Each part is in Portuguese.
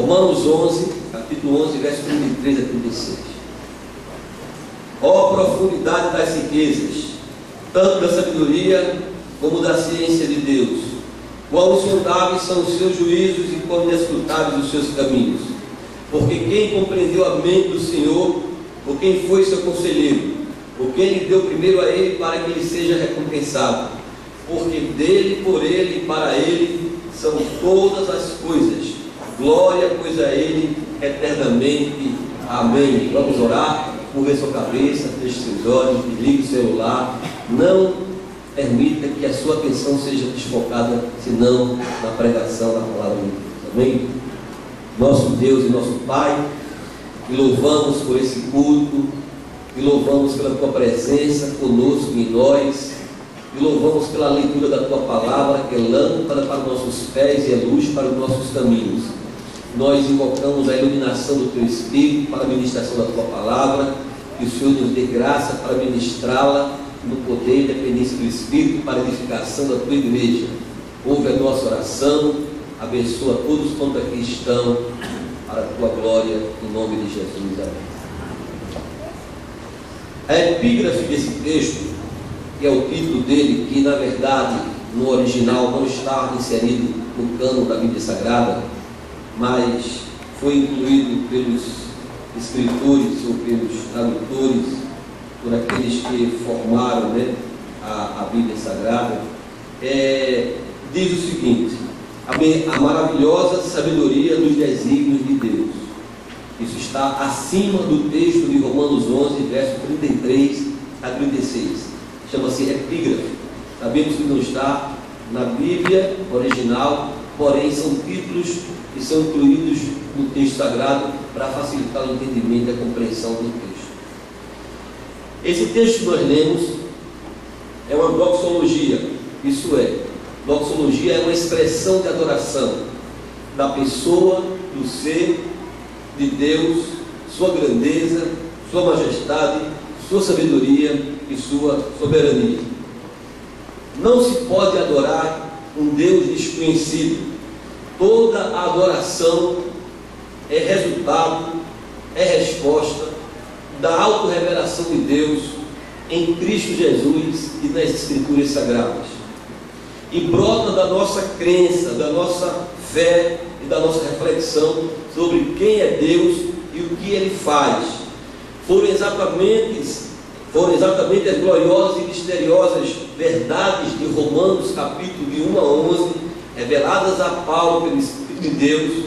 Romanos 11, capítulo 11, verso 33 a 36. Ó profundidade das riquezas, tanto da sabedoria como da ciência de Deus! Quão insondáveis são os seus juízos e quão inescrutáveis os seus caminhos! Porque quem compreendeu a mente do Senhor, ou quem foi seu conselheiro, ou quem lhe deu primeiro a ele para que ele seja recompensado? Porque dele, por ele e para ele são todas as coisas. Glória, pois, a ele eternamente. Amém. Vamos orar. Curva sua cabeça, feche seus olhos, desligue o celular. Não permita que a sua atenção seja desfocada, senão na pregação da palavra de Deus. Amém? Nosso Deus e nosso Pai, te louvamos por esse culto, te louvamos pela tua presença conosco em nós, te louvamos pela leitura da tua palavra, que é lâmpada para os nossos pés e é luz para os nossos caminhos. Nós invocamos a iluminação do teu Espírito para a ministração da tua palavra, que o Senhor nos dê graça para ministrá-la no poder e dependência do Espírito para a edificação da tua igreja. Ouve a nossa oração, abençoa todos quantos aqui estão, para a tua glória, em nome de Jesus. Amém. A epígrafe desse texto, que é o título dele, que na verdade no original não está inserido no cânon da Bíblia Sagrada, mas foi incluído pelos escritores ou pelos tradutores, por aqueles que formaram, a Bíblia Sagrada, diz o seguinte: a maravilhosa sabedoria dos desígnios de Deus. Isso está acima do texto de Romanos 11, verso 33 a 36. Chama-se epígrafe. Sabemos que não está na Bíblia original, porém são títulos que são incluídos no texto sagrado para facilitar o entendimento e a compreensão do texto. Esse texto que nós lemos é uma doxologia, isso é, doxologia é uma expressão de adoração da pessoa, do ser de Deus, sua grandeza, sua majestade, sua sabedoria e sua soberania. Não se pode adorar um Deus desconhecido. Toda a adoração é resultado, é resposta da autorrevelação de Deus em Cristo Jesus e nas Escrituras Sagradas. E brota da nossa crença, da nossa fé e da nossa reflexão sobre quem é Deus e o que Ele faz. Foram exatamente as gloriosas e misteriosas verdades de Romanos, capítulo de 1 a 11, reveladas a Paulo pelo Espírito de Deus,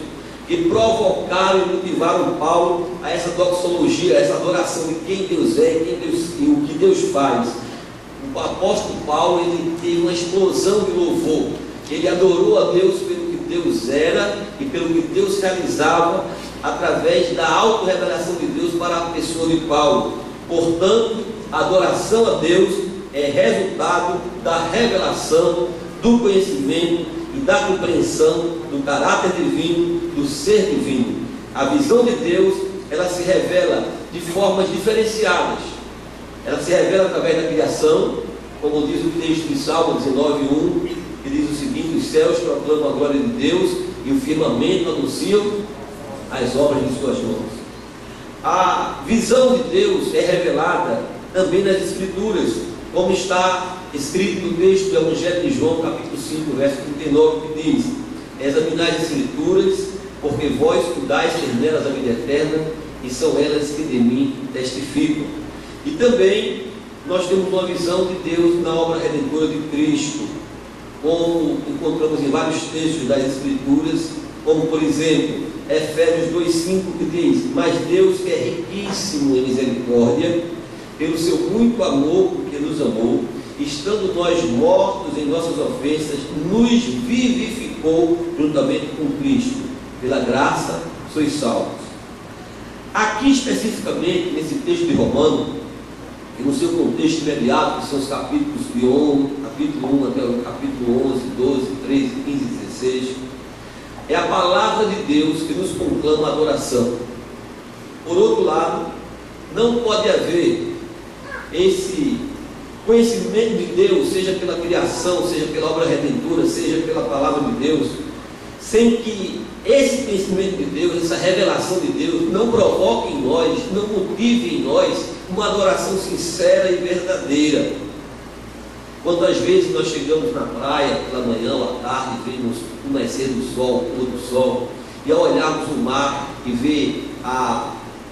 que provocaram e motivaram Paulo a essa doxologia, a essa adoração de quem Deus é e o que Deus faz. O apóstolo Paulo, ele teve uma explosão de louvor. Ele adorou a Deus pelo que Deus era e pelo que Deus realizava através da autorrevelação de Deus para a pessoa de Paulo. Portanto, a adoração a Deus é resultado da revelação, do conhecimento e da compreensão do caráter divino, do ser divino. A visão de Deus, ela se revela de formas diferenciadas. Ela se revela através da criação, como diz o texto de Salmo 19:1, que diz o seguinte: os céus proclamam a glória de Deus e o firmamento anunciam as obras de suas mãos. A visão de Deus é revelada também nas Escrituras, como está escrito no texto do Evangelho de João, capítulo 5, verso 39, que diz: examinai as Escrituras, porque vós estudais ter nelas a vida eterna, e são elas que de mim testificam. E também nós temos uma visão de Deus na obra redentora de Cristo, como encontramos em vários textos das Escrituras, como por exemplo Efésios 2:5, que diz: mas Deus, que é riquíssimo em misericórdia, pelo seu muito amor que nos amou, estando nós mortos em nossas ofensas, nos vivificou juntamente com Cristo. Pela graça sois salvos. Aqui especificamente nesse texto de Romanos, e no seu contexto imediato, que são os capítulos de 1, capítulo 1 até o capítulo 11, 12, 13, 15 e 16, é a palavra de Deus que nos conclama a adoração. Por outro lado, não pode haver esse conhecimento de Deus, seja pela criação, seja pela obra redentora, seja pela palavra de Deus, sem que esse conhecimento de Deus, essa revelação de Deus, não provoque em nós, não motive em nós uma adoração sincera e verdadeira. Quantas vezes nós chegamos na praia pela manhã ou à tarde, vemos o nascer do sol, o pôr do sol, e ao olharmos o mar e ver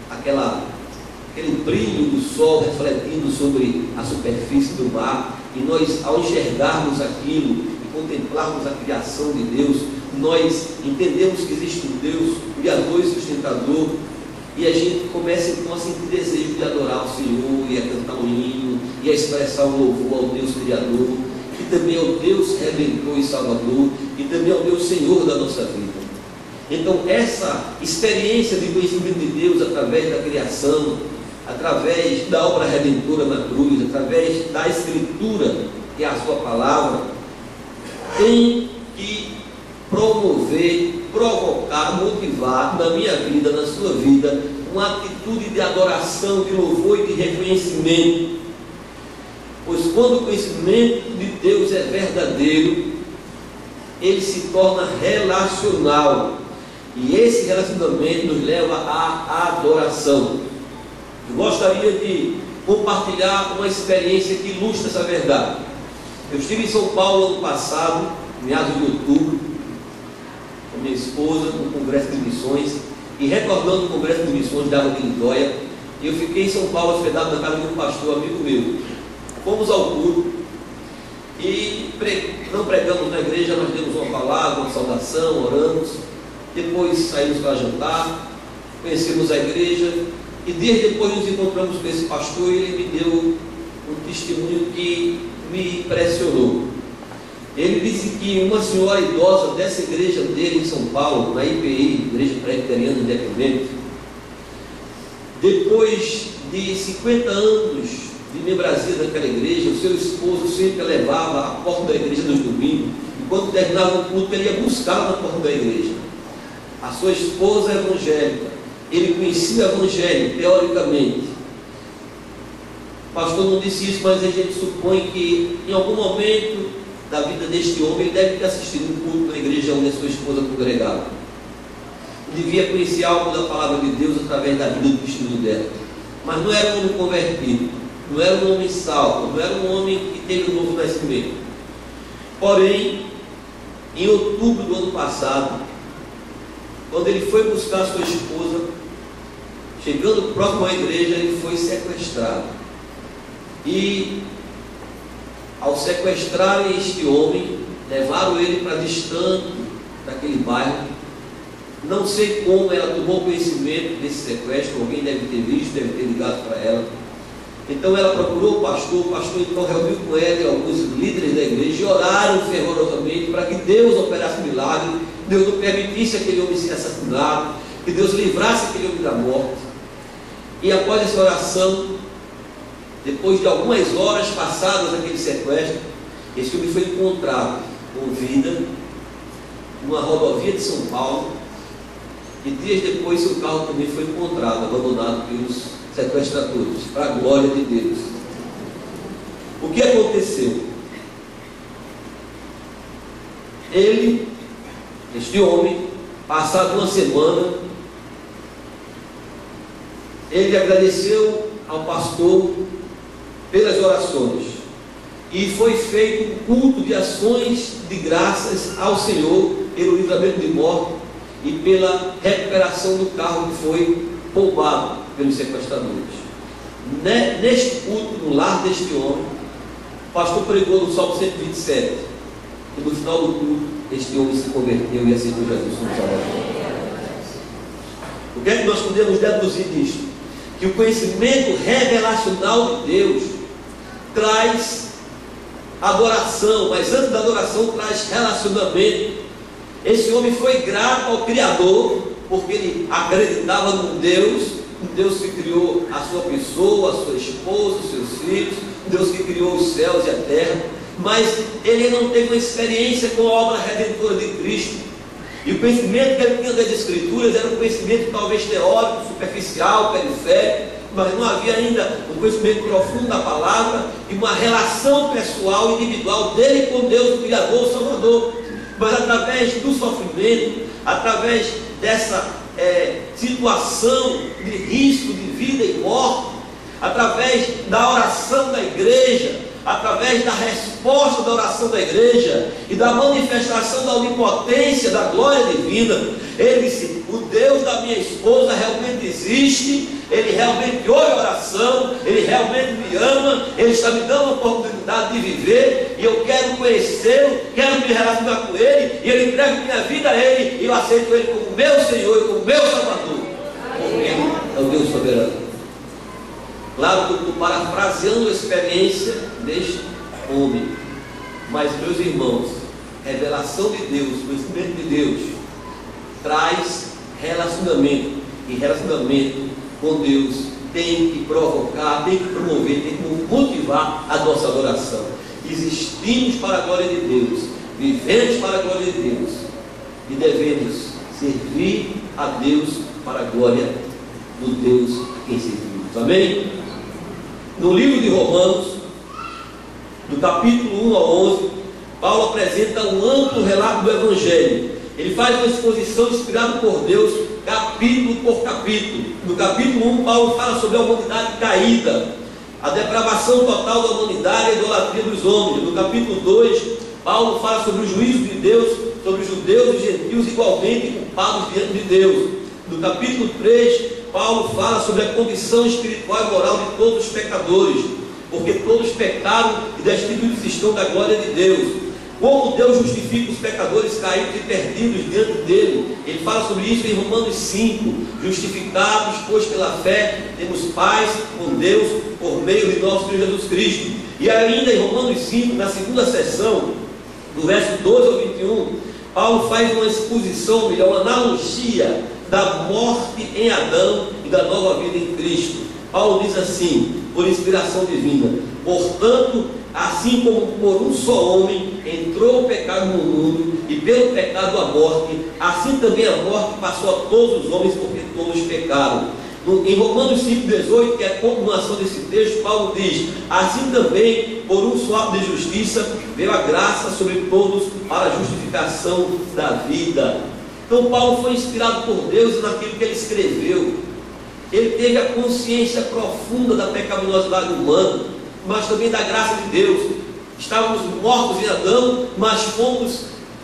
aquele brilho do sol refletindo sobre a superfície do mar, e nós, ao enxergarmos aquilo e contemplarmos a criação de Deus, nós entendemos que existe um Deus, Criador e Sustentador, e a gente começa então a sentir desejo de adorar o Senhor, e a cantar um hino, e a expressar um louvor ao Deus Criador, que também é o Deus Redentor e Salvador, e também é o Deus Senhor da nossa vida. Então essa experiência de conhecimento de Deus através da criação, através da obra redentora na cruz, através da Escritura, que é a sua palavra, tem que promover, provocar, motivar na minha vida, na sua vida, uma atitude de adoração, de louvor e de reconhecimento. Pois quando o conhecimento de Deus é verdadeiro, ele se torna relacional, e esse relacionamento nos leva à adoração. Eu gostaria de compartilhar uma experiência que ilustra essa verdade. Eu estive em São Paulo ano passado, meados de outubro, com minha esposa, no Congresso de Missões, e retornando do Congresso de Missões da Água de Lindóia, eu fiquei em São Paulo hospedado na casa de um pastor amigo meu. Fomos ao culto e não pregamos na igreja, nós demos uma palavra, uma saudação, oramos, depois saímos para jantar, conhecemos a igreja, e dias depois nos encontramos com esse pastor e ele me deu um testemunho que me impressionou. Ele disse que uma senhora idosa dessa igreja dele em São Paulo, na IPI, Igreja Presbiteriana Independente, depois de 50 anos de membresia daquela igreja, o seu esposo sempre a levava à porta da igreja nos domingos, e quando terminava o culto ele ia buscá-la na porta da igreja. A sua esposa é evangélica, ele conhecia o evangelho teoricamente. O pastor não disse isso, mas a gente supõe que em algum momento da vida deste homem ele deve ter assistido um culto na igreja onde a sua esposa congregava. Devia conhecer algo da palavra de Deus através da vida do testemunho dela, mas não era um homem convertido, não era um homem salvo, não era um homem que teve um novo nascimento. Porém, em outubro do ano passado, quando ele foi buscar a sua esposa, chegando próximo à igreja, ele foi sequestrado. E ao sequestrarem este homem, levaram ele para distante daquele bairro. Não sei como ela tomou conhecimento desse sequestro, alguém deve ter visto, deve ter ligado para ela. Então ela procurou o pastor então reuniu com ela e alguns líderes da igreja e oraram fervorosamente para que Deus operasse um milagre, Deus não permitisse aquele homem ser assassinado, que Deus livrasse aquele homem da morte. E após essa oração, depois de algumas horas passadas naquele sequestro, esse homem foi encontrado com vida numa rodovia de São Paulo, e dias depois seu carro também foi encontrado, abandonado pelos sequestradores, para a glória de Deus. O que aconteceu? Este homem, passado uma semana, ele agradeceu ao pastor pelas orações, e foi feito um culto de ações de graças ao Senhor pelo livramento de morte e pela recuperação do carro que foi roubado pelos sequestradores. Neste culto, no lar deste homem, o pastor pregou no Salmo 127, e no final do culto este homem se converteu e aceitou Jesus como Salvador. O que é que nós podemos deduzir disto? Que o conhecimento revelacional de Deus traz adoração, mas antes da adoração traz relacionamento. Esse homem foi grato ao Criador, porque ele acreditava num Deus que criou a sua pessoa, a sua esposa, os seus filhos, Deus que criou os céus e a terra, mas ele não teve uma experiência com a obra redentora de Cristo. E o conhecimento que ele tinha das Escrituras era um conhecimento talvez teórico, superficial, periférico, mas não havia ainda um conhecimento profundo da palavra e uma relação pessoal, individual dele com Deus, o Criador, o Salvador. mas através do sofrimento, através dessa situação de risco de vida e morte, através da oração da igreja, através da resposta da oração da igreja e da manifestação da onipotência, da glória divina, ele disse: o Deus da minha esposa realmente existe, ele realmente ouve a oração, ele realmente me ama, ele está me dando a oportunidade de viver, e eu quero conhecê-lo, quero me relacionar com ele, e eu entrego minha vida a ele, e eu aceito ele como meu Senhor e como meu Salvador, porque ele é o Deus soberano. Claro que eu estou parafraseando a experiência deste homem, mas, meus irmãos, revelação de Deus, conhecimento de Deus, traz relacionamento, e relacionamento com Deus tem que provocar, tem que promover, tem que motivar a nossa adoração. Existimos para a glória de Deus, vivemos para a glória de Deus, e devemos servir a Deus para a glória do Deus a quem servimos. Amém? No livro de Romanos, do capítulo 1 ao 11, Paulo apresenta um amplo relato do Evangelho. Ele faz uma exposição inspirada por Deus, capítulo por capítulo. No capítulo 1, Paulo fala sobre a humanidade caída, a depravação total da humanidade e a idolatria dos homens. No capítulo 2, Paulo fala sobre o juízo de Deus, sobre os judeus e gentios igualmente culpados diante de Deus. No capítulo 3, Paulo fala sobre a condição espiritual e moral de todos os pecadores, porque todos pecaram e destituídos estão da glória de Deus. Como Deus justifica os pecadores caídos e perdidos diante dele? Ele fala sobre isso em Romanos 5. Justificados, pois pela fé temos paz com Deus por meio de nosso Senhor Jesus Cristo. E ainda em Romanos 5, na segunda seção, do verso 12 ao 21, Paulo faz uma exposição, uma analogia da morte em Adão e da nova vida em Cristo. Paulo diz assim, por inspiração divina: portanto, assim como por um só homem entrou o pecado no mundo, e pelo pecado a morte, assim também a morte passou a todos os homens, porque todos pecaram. Em Romanos 5,18, que é a continuação desse texto, Paulo diz: assim também, por um só ato de justiça, veio a graça sobre todos para a justificação da vida. Então Paulo foi inspirado por Deus naquilo que ele escreveu. Ele teve a consciência profunda da pecaminosidade humana, mas também da graça de Deus. Estávamos mortos em Adão, mas fomos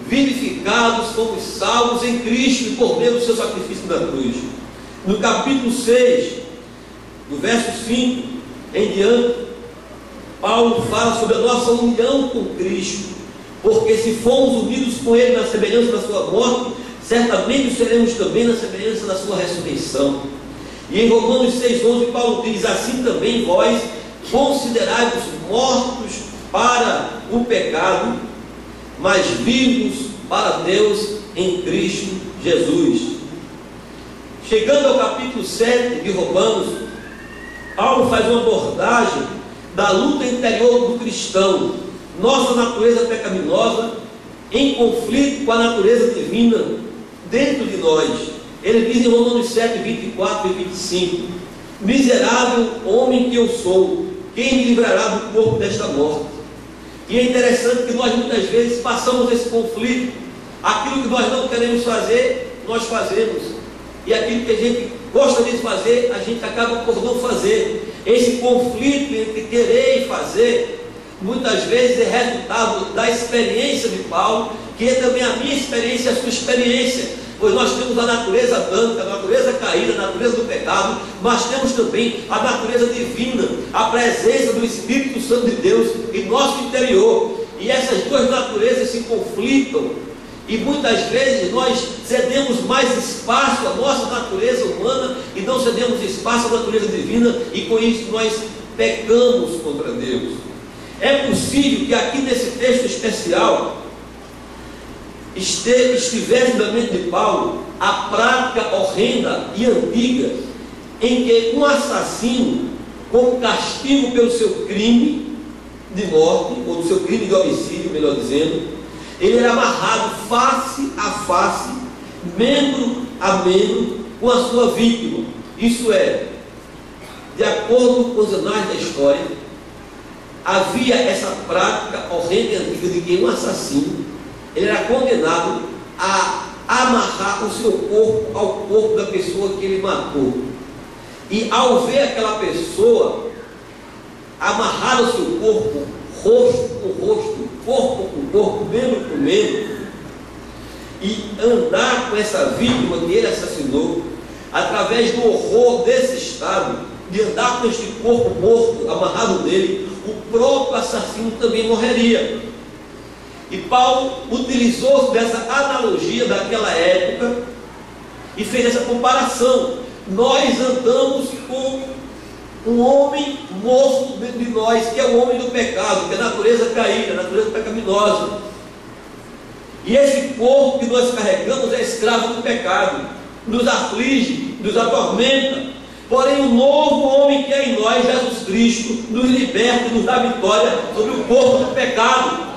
vivificados, fomos salvos em Cristo e por meio do seu sacrifício na cruz. No capítulo 6, no verso 5 em diante, Paulo fala sobre a nossa união com Cristo, porque se fomos unidos com Ele na semelhança da sua morte, certamente seremos também na semelhança da sua ressurreição. E em Romanos 6,11, Paulo diz: assim também vós considerai-vos mortos para o pecado, mas vivos para Deus em Cristo Jesus. Chegando ao capítulo 7 de Romanos, Paulo faz uma abordagem da luta interior do cristão, nossa natureza pecaminosa em conflito com a natureza divina dentro de nós. Ele diz em Romanos 7, 24 e 25: miserável homem que eu sou, quem me livrará do corpo desta morte? E é interessante que nós muitas vezes passamos esse conflito. Aquilo que nós não queremos fazer, nós fazemos, e aquilo que a gente gosta de fazer, a gente acaba por não fazer. Esse conflito entre querer e fazer, muitas vezes é resultado da experiência de Paulo, que é também a minha experiência e a sua experiência, pois nós temos a natureza adâmica, a natureza caída, a natureza do pecado, mas temos também a natureza divina, a presença do Espírito Santo de Deus em nosso interior, e essas duas naturezas se conflitam, e muitas vezes nós cedemos mais espaço à nossa natureza humana e não cedemos espaço à natureza divina, e com isso nós pecamos contra Deus. É possível que aqui nesse texto especial estivesse na mente de Paulo a prática horrenda e antiga em que um assassino, como castigo pelo seu crime de morte, ou do seu crime de homicídio, melhor dizendo, ele era amarrado face a face, membro a membro, com a sua vítima. Isso é, de acordo com os anais da história, havia essa prática horrenda e antiga de que um assassino ele era condenado a amarrar o seu corpo ao corpo da pessoa que ele matou. E ao ver aquela pessoa amarrar o seu corpo, rosto com rosto, corpo com corpo, membro com membro, e andar com essa vítima que ele assassinou, através do horror desse estado, de andar com este corpo morto amarrado nele, o próprio assassino também morreria. E Paulo utilizou dessa analogia daquela época e fez essa comparação. Nós andamos com um homem morto dentro de nós, que é o homem do pecado, que é a natureza caída, a natureza pecaminosa. E esse corpo que nós carregamos é escravo do pecado, nos aflige, nos atormenta. Porém, o novo homem que é em nós, Jesus Cristo, nos liberta e nos dá vitória sobre o corpo do pecado.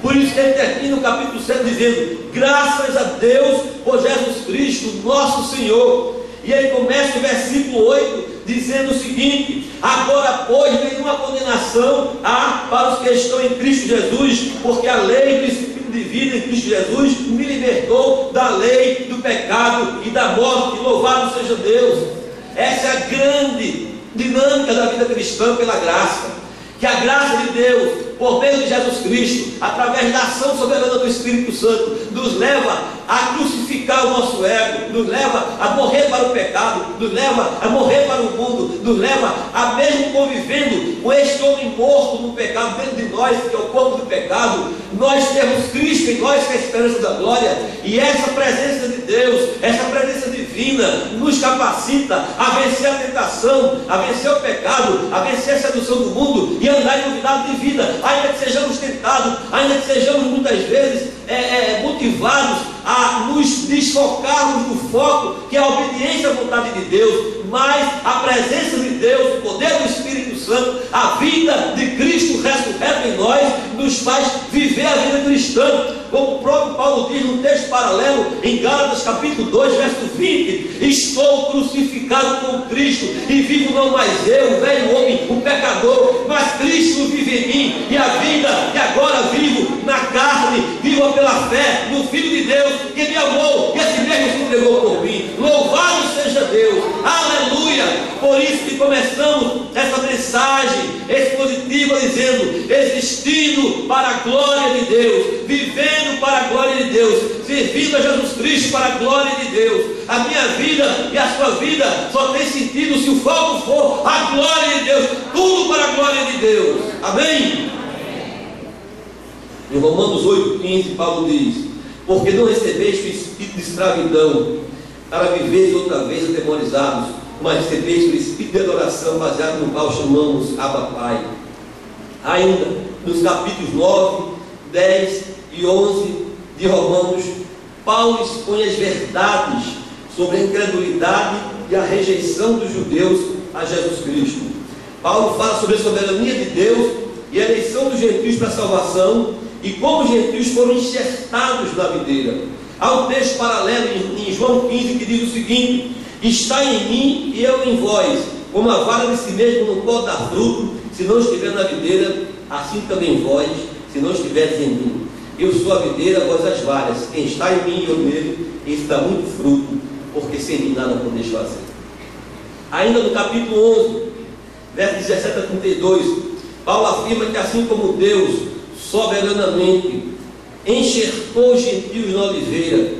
Por isso que ele termina o capítulo 7 dizendo: graças a Deus por Jesus Cristo, nosso Senhor. E ele começa o versículo 8 dizendo o seguinte: agora, pois, nenhuma condenação há para os que estão em Cristo Jesus, porque a lei do Espírito de vida em Cristo Jesus me libertou da lei do pecado e da morte. Louvado seja Deus. Essa é a grande dinâmica da vida cristã pela graça. Que a graça de Deus, por meio de Jesus Cristo, através da ação soberana do Espírito Santo, nos leva a crucificar o nosso ego, nos leva a morrer para o pecado, nos leva a morrer para o mundo, nos leva a, mesmo convivendo com este homem morto no pecado dentro de nós, que é o corpo do pecado, nós temos Cristo em nós, que é a esperança da glória. E essa presença de Deus, essa presença divina, nos capacita a vencer a tentação, a vencer o pecado, a vencer a sedução do mundo e andar em novidade de vida, ainda que sejamos tentados, ainda que sejamos muitas vezes motivados a nos desfocarmos do foco, que é a obediência à vontade de Deus. Mas a presença de Deus, o poder do Espírito Santo, a vida de Cristo ressurreto em nós, nos faz viver a vida cristã. Como o próprio Paulo diz num texto paralelo, em Gálatas capítulo 2, verso 20: estou crucificado com Cristo, e vivo não mais eu, o velho homem, o pecador, mas Cristo vive em mim, e a vida que agora vivo na carne, vivo pela fé no Filho de Deus, que me amou, e a si mesmo se entregou por mim. Louvado seja Deus, aleluia. Por isso que começamos essa mensagem expositiva dizendo: existindo para a glória de Deus, vivendo para a glória de Deus, servindo a Jesus Cristo para a glória de Deus. A minha vida e a sua vida só tem sentido se o foco for a glória de Deus, tudo para a glória de Deus. Amém? Em Romanos 8,15, Paulo diz: porque não recebeste o espírito de escravidão para viveres outra vez atemorizados, mas recebeste o espírito de adoração, baseado no qual chamamos Abba Pai. Ainda nos capítulos 9, 10 e 11 de Romanos, Paulo expõe as verdades sobre a incredulidade e a rejeição dos judeus a Jesus Cristo. Paulo fala sobre a soberania de Deus e a eleição dos gentios para a salvação, e como os gentios foram enxertados na videira. Há um texto paralelo em João 15 que diz o seguinte: está em mim e eu em vós, como a vara de si mesmo não pode dar fruto se não estiver na videira, assim também vós, se não estiveres em mim. Eu sou a videira, vós as varas. Quem está em mim e eu nele, esse dá muito fruto, porque sem mim nada podeis fazer. Ainda no capítulo 11, versos 17 a 32, Paulo afirma que assim como Deus soberanamente enxertou os gentios na oliveira,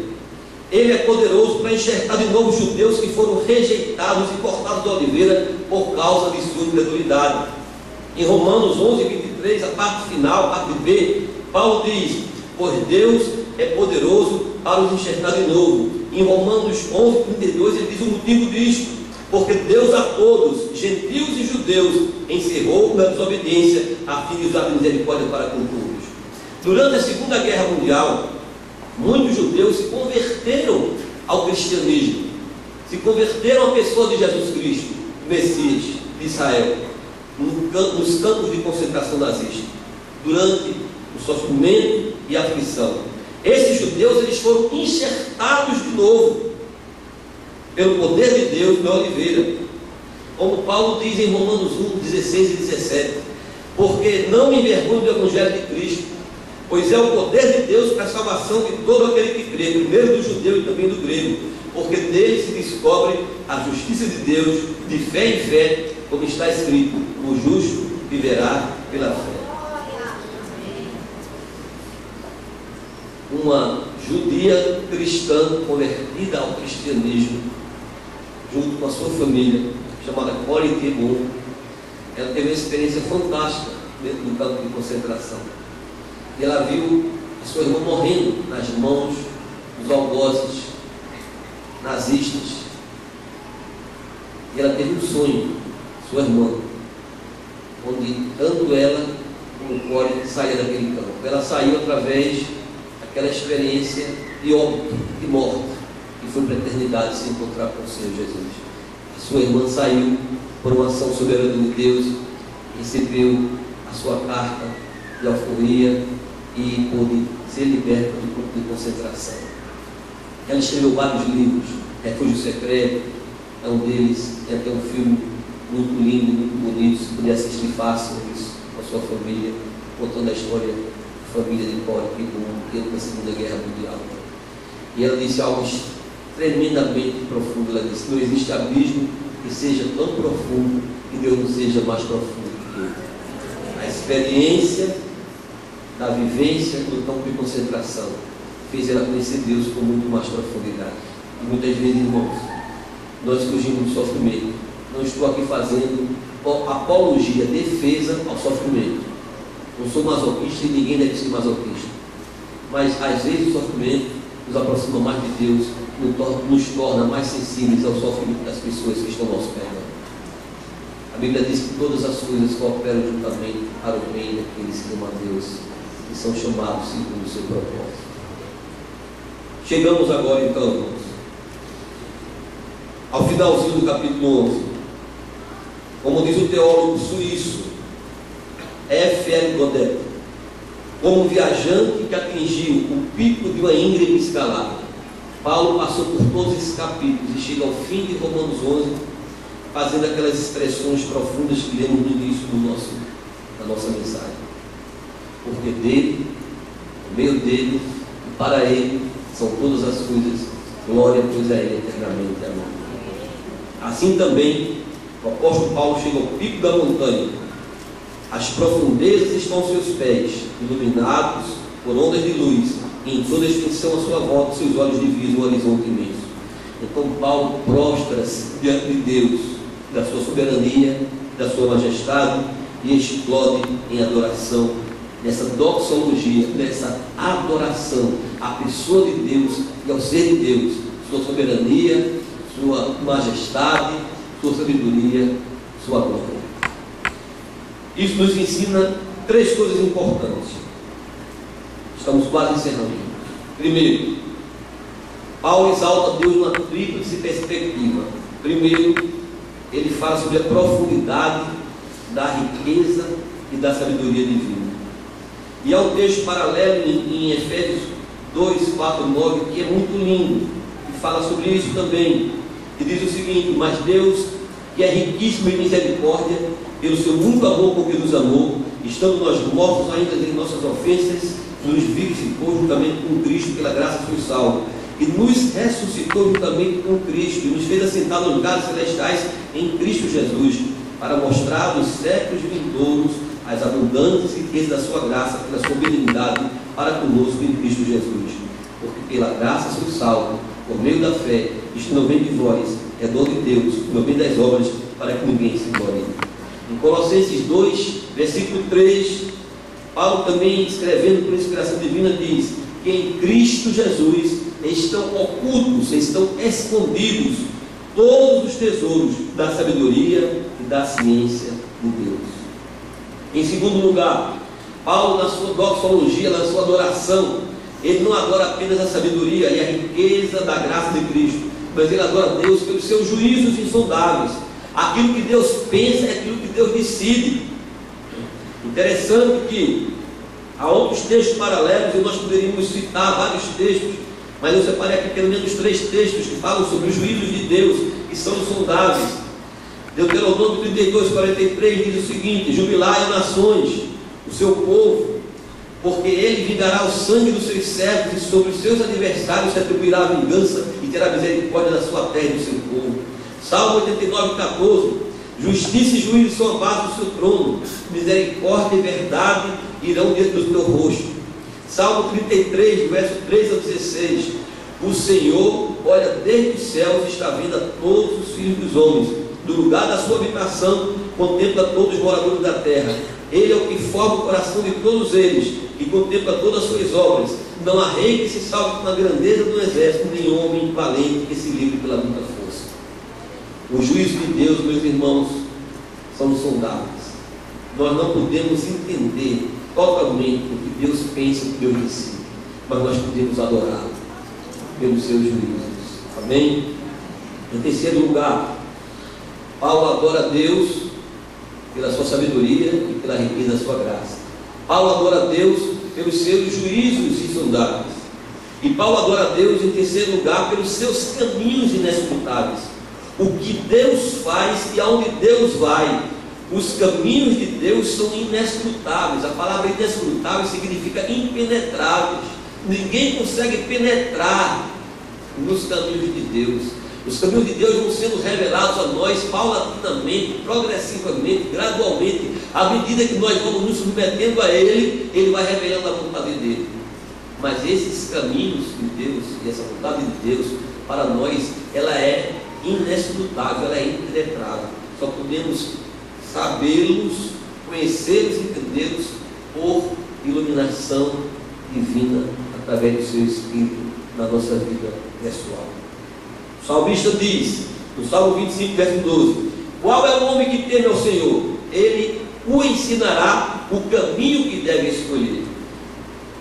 Ele é poderoso para enxertar de novo os judeus que foram rejeitados e cortados da oliveira por causa de sua incredulidade. Em Romanos 11, 23, a parte final, a parte B, Paulo diz: pois Deus é poderoso para os enxertar de novo. Em Romanos 11, 32, ele diz o motivo disto: porque Deus a todos, gentios e judeus, encerrou na desobediência, a fim de usar misericórdia para com todos. Durante a Segunda Guerra Mundial, muitos judeus se converteram ao cristianismo, se converteram à pessoa de Jesus Cristo, Messias de Israel, nos campos de concentração nazista, durante o sofrimento e a aflição. Esses judeus, eles foram enxertados de novo pelo poder de Deus na oliveira, como Paulo diz em Romanos 1, 16 e 17: porque não me envergonho do Evangelho de Cristo, pois é o poder de Deus para a salvação de todo aquele que crê, primeiro do judeu e também do grego, porque dele se descobre a justiça de Deus, de fé em fé, como está escrito: o justo viverá pela fé. Uma judia cristã convertida ao cristianismo, junto com a sua família, chamada Corrie ten Boom, ela teve uma experiência fantástica dentro do campo de concentração. E ela viu a sua irmã morrendo nas mãos dos algozes nazistas. E ela teve um sonho, sua irmã, onde tanto ela como Corrie saía daquele campo. Ela saiu através daquela experiência de óbito, de morte, e foi para a eternidade se encontrar com o Senhor Jesus. A sua irmã saiu por uma ação soberana de Deus, recebeu a sua carta de alforria e pôde ser liberta do campo de concentração. Ela escreveu vários livros. Refúgio Secreto é um deles. Tem até um filme muito lindo, muito bonito, se puder assistir fácil isso com a sua família, contando a história da família de Corrie ten Boom, que na Segunda Guerra Mundial. E ela disse algo tremendamente profundo. Ela disse: não existe abismo que seja tão profundo que Deus não seja mais profundo que ele. A experiência da vivência no campo de concentração fez ela conhecer Deus com muito mais profundidade. E muitas vezes, irmãos, nós fugimos do sofrimento. Não estou aqui fazendo apologia, defesa ao sofrimento. Não sou masoquista e ninguém deve ser masoquista. Mas às vezes o sofrimento nos aproxima mais de Deus, nos torna mais sensíveis ao sofrimento das pessoas que estão ao nosso redor. A Bíblia diz que todas as coisas cooperam juntamente para o bem daqueles que amam a Deus, que são chamados segundo o seu propósito. Chegamos agora então, irmãos, ao finalzinho do capítulo 11. Como diz o teólogo suíço F.L. Godet, como um viajante que atingiu o pico de uma íngreme escalada, Paulo passou por todos esses capítulos e chega ao fim de Romanos 11, fazendo aquelas expressões profundas que lemos no início da nossa mensagem. Porque dele, por meio dele e para ele são todas as coisas. Glória, pois, a ele eternamente. Amém. Assim também o apóstolo Paulo chega ao pico da montanha. As profundezas estão aos seus pés, iluminados por ondas de luz, e em toda extensão à sua volta seus olhos divisam o horizonte imenso. Então Paulo prostra-se diante de Deus, da sua soberania, da sua majestade, e explode em adoração, nessa doxologia, nessa adoração à pessoa de Deus e ao ser de Deus, sua soberania, sua majestade, sua sabedoria, sua glória. Isso nos ensina três coisas importantes. Estamos quase encerrando. Primeiro, Paulo exalta Deus numa tríplice perspectiva. Primeiro, ele fala sobre a profundidade da riqueza e da sabedoria divina. E há um texto paralelo em Efésios 2, 4, 9, que é muito lindo, que fala sobre isso também, que diz o seguinte: mas Deus, que é riquíssimo em misericórdia, pelo seu muito amor com que nos amou, estando nós mortos ainda em nossas ofensas, nos vivificou juntamente com Cristo, pela graça foi salvo, e nos ressuscitou juntamente com Cristo, e nos fez assentar nos lugares celestiais em Cristo Jesus, para mostrar nos séculos vindouros as abundantes riquezas da sua graça, pela sua benignidade para conosco em Cristo Jesus. Porque pela graça sois salvo, por meio da fé. Isto não vem de vós, é dom de Deus, não vem das obras, para que ninguém se glorie. Em Colossenses 2, versículo 3, Paulo também, escrevendo por inspiração divina, diz que em Cristo Jesus estão ocultos, estão escondidos todos os tesouros da sabedoria e da ciência de Deus. Em segundo lugar, Paulo, na sua doxologia, na sua adoração, ele não adora apenas a sabedoria e a riqueza da graça de Cristo, mas ele adora Deus pelos seus juízos insondáveis. Aquilo que Deus pensa é aquilo que Deus decide. Interessante que há outros textos paralelos, e nós poderíamos citar vários textos, mas eu separei aqui pelo menos 3 textos que falam sobre os juízos de Deus, que são insondáveis. Deuteronômio 32, 43 diz o seguinte: jubilai nações, o seu povo, porque ele vingará o sangue dos seus servos, e sobre os seus adversários se atribuirá a vingança, e terá misericórdia da sua terra e do seu povo. Salmo 89:14. Justiça e juízo são a base do seu trono, misericórdia e verdade irão diante do teu rosto. Salmo 33, verso 3 a 16. O Senhor olha desde os céus e está vendo a todos os filhos dos homens. Do lugar da sua habitação contempla todos os moradores da terra. Ele é o que forma o coração de todos eles, e contempla todas as suas obras. Não há rei que se salve com a grandeza do exército, nem homem valente que se livre pela muita força. O juízo de Deus, meus irmãos, são insondáveis. Nós não podemos entender totalmente o que Deus pensa, o que Deus decide, mas nós podemos adorá-lo pelos seus juízos. Amém? Em terceiro lugar, Paulo adora a Deus pela sua sabedoria e pela riqueza da sua graça. Paulo adora a Deus pelos seus juízos insondáveis. E Paulo adora a Deus, em terceiro lugar, pelos seus caminhos inescrutáveis. O que Deus faz e aonde Deus vai. Os caminhos de Deus são inescrutáveis. A palavra inescrutável significa impenetráveis. Ninguém consegue penetrar nos caminhos de Deus. Os caminhos de Deus vão sendo revelados a nós paulatinamente, progressivamente, gradualmente. À medida que nós vamos nos submetendo a Ele, Ele vai revelando a vontade dEle. Mas esses caminhos de Deus e essa vontade de Deus, para nós, ela é inescrutável, ela é impenetrável. Só podemos sabê-los, conhecê-los e entendê-los por iluminação divina através do seu Espírito na nossa vida pessoal. O salmista diz, no Salmo 25, verso 12: qual é o homem que teme ao Senhor? Ele o ensinará o caminho que deve escolher.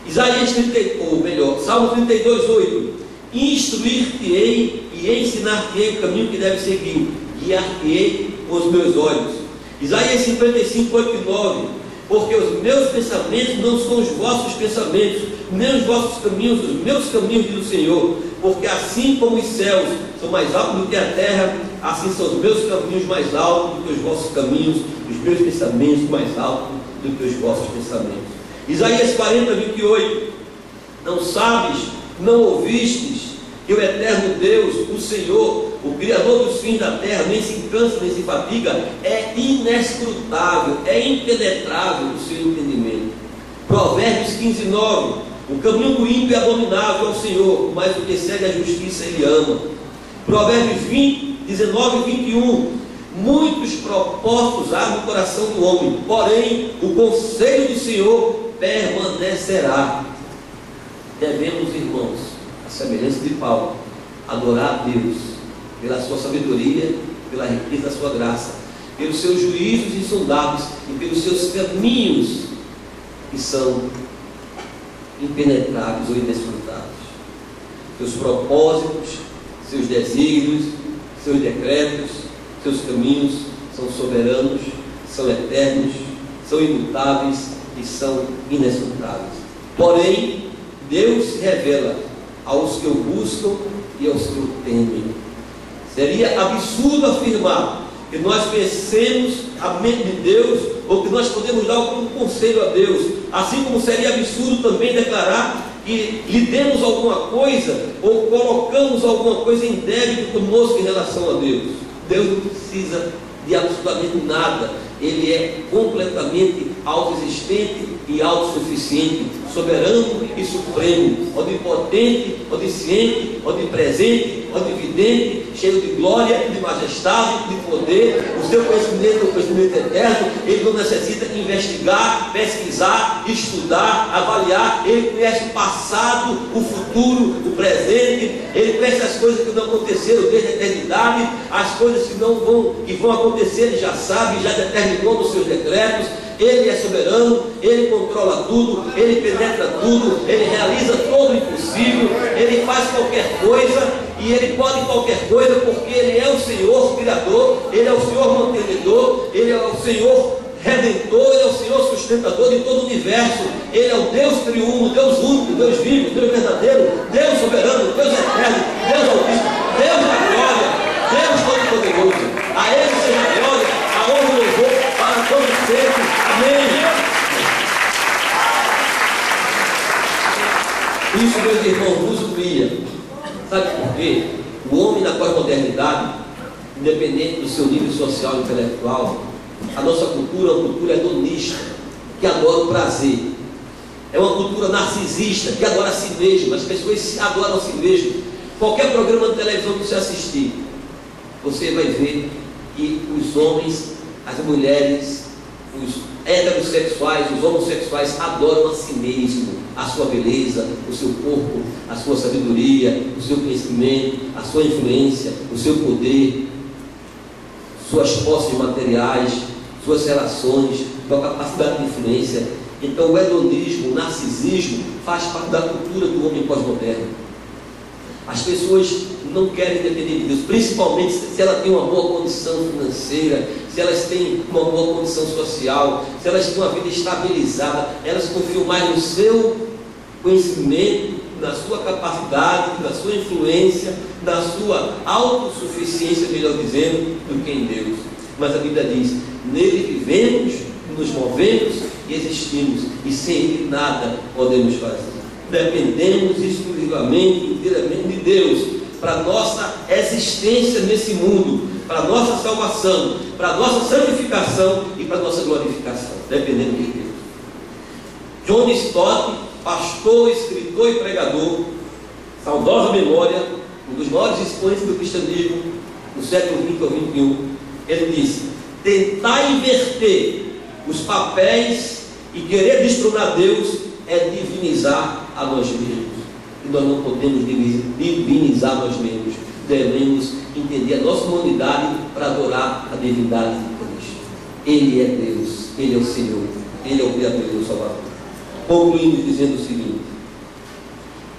Isaías 30, ou melhor, Salmo 32, 8: instruir-te-ei e ensinar-te-ei o caminho que deve seguir, guiar-te-ei com os meus olhos. Isaías 55, 8 e 9: porque os meus pensamentos não são os vossos pensamentos, nem os vossos caminhos, os meus caminhos, diz o Senhor. Porque assim como os céus são mais altos do que a terra, assim são os meus caminhos mais altos do que os vossos caminhos, os meus pensamentos mais altos do que os vossos pensamentos. Isaías 40, 28: não sabes, não ouvistes, que o eterno Deus, o Senhor, o Criador dos fins da terra, nem se cansa, nem se fatiga, é inescrutável, é impenetrável o seu entendimento. Provérbios 15, 9: o caminho do ímpio é abominável ao Senhor, mas o que segue a justiça Ele ama. Provérbios 20, 19 e 21: muitos propósitos há no coração do homem, porém o conselho do Senhor permanecerá. Devemos, irmãos, a semelhança de Paulo, adorar a Deus pela sua sabedoria, pela riqueza da sua graça, pelos seus juízos insondáveis e pelos seus caminhos que são impenetráveis ou inescrutáveis. Seus propósitos, seus desígnios, seus decretos, seus caminhos são soberanos, são eternos, são imutáveis e são inescrutáveis. Porém, Deus se revela aos que o buscam e aos que o temem. Seria absurdo afirmar que nós conhecemos a mente de Deus, ou que nós podemos dar algum conselho a Deus, assim como seria absurdo também declarar que lhe demos alguma coisa, ou colocamos alguma coisa em débito conosco em relação a Deus. Deus não precisa de absolutamente nada. Ele é completamente autoexistente e autossuficiente, soberano e supremo, onipotente, onisciente, onipresente, onividente, cheio de glória, de majestade, de poder. O seu conhecimento é um conhecimento eterno. Ele não necessita investigar, pesquisar, estudar, avaliar. Ele conhece o passado, o futuro, o presente. Ele conhece as coisas que não aconteceram desde a eternidade, as coisas que vão acontecer. Ele já sabe, já determinou nos seus decretos. Ele é soberano, Ele controla tudo, Ele penetra tudo, Ele realiza todo o impossível, Ele faz qualquer coisa, e Ele pode qualquer coisa, porque Ele é o Senhor Criador, Ele é o Senhor mantenedor, Ele é o Senhor Redentor, Ele é o Senhor sustentador de todo o universo. Ele é o Deus triuno, Deus único, Deus vivo, Deus verdadeiro, Deus soberano, Deus eterno, Deus altíssimo, Deus da glória, Deus todo-poderoso. A Ele seja a glória, a honra e o louvor para todos sempre. Amém. Isso, meus irmãos, nos humilha. Sabe por quê? O homem na pós-modernidade, independente do seu nível social e intelectual, a nossa cultura é uma cultura hedonista, que adora o prazer. É uma cultura narcisista, que adora a si mesmo. As pessoas adoram a si mesmo. Qualquer programa de televisão que você assistir, você vai ver que os homens, as mulheres, os heterossexuais, os homossexuais adoram a si mesmo, a sua beleza, o seu corpo, a sua sabedoria, o seu conhecimento, a sua influência, o seu poder, suas posses materiais, suas relações, sua capacidade de influência. Então o hedonismo, o narcisismo faz parte da cultura do homem pós-moderno. As pessoas não querem depender de Deus, principalmente se ela tem uma boa condição financeira, se elas têm uma boa condição social, se elas têm uma vida estabilizada, elas confiam mais no seu conhecimento, na sua capacidade, na sua influência, na sua autossuficiência, melhor dizendo, do que em Deus. Mas a Bíblia diz: nele vivemos, nos movemos e existimos, e sem ele nada podemos fazer. Dependemos exclusivamente, inteiramente de Deus, para a nossa existência nesse mundo, para a nossa salvação, para a nossa santificação e para a nossa glorificação. Dependemos de Deus. John Stott, pastor, escritor e pregador, saudosa memória, um dos maiores expoentes do cristianismo no século XX ao XXI, ele disse: tentar inverter os papéis e querer destronar Deus é divinizar a nós mesmos. E nós não podemos divinizar nós mesmos. Devemos entender a nossa humanidade para adorar a divindade de Cristo. Ele é Deus, Ele é o Senhor, Ele é o Criador e o Salvador. Concluímos dizendo o seguinte: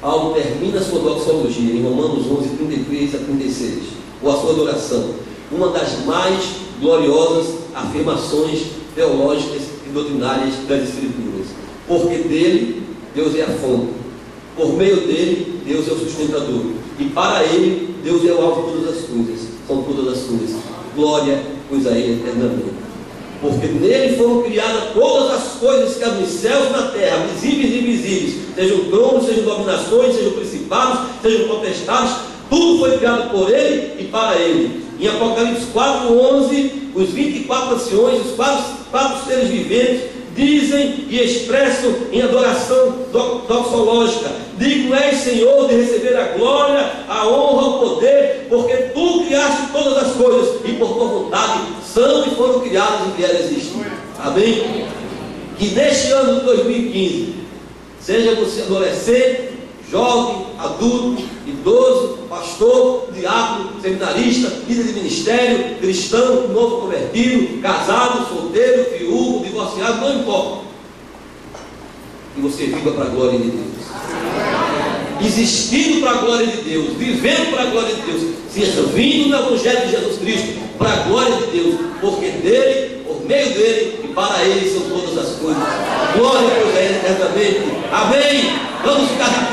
Paulo termina a sua doxologia em Romanos 11, 33 a 36, ou a sua adoração, uma das mais gloriosas afirmações teológicas e doutrinárias das Escrituras. Porque dele, Deus é a fonte, por meio dele, Deus é o sustentador, e para ele, Deus é o alvo de todas as coisas, são todas as coisas. Glória, pois a ele eternamente. Porque nele foram criadas todas as coisas que há nos céus e na terra, visíveis e invisíveis, sejam tronos, sejam dominações, sejam principados, sejam potestades, tudo foi criado por ele e para ele. Em Apocalipse 4:11, os 24 anciões, os quatro seres viventes, dizem e expressam em adoração doxológica: digno és, Senhor, de receber a glória, a honra, o poder, porque tu criaste todas as coisas e por tua vontade são e foram criadas e vieram a existir. Amém? Que neste ano de 2015, seja você adolescente, jovem, adulto, idoso, pastor, diácono, seminarista, líder de ministério, cristão, novo convertido, casado, solteiro, viúvo, divorciado, não importa. Que você viva para a glória de Deus. Existindo para a glória de Deus, vivendo para a glória de Deus, servindo no Evangelho de Jesus Cristo, para a glória de Deus, porque dele, por meio dele e para ele são todas as coisas. Glória a Deus eternamente. Amém. Vamos ficar de pé.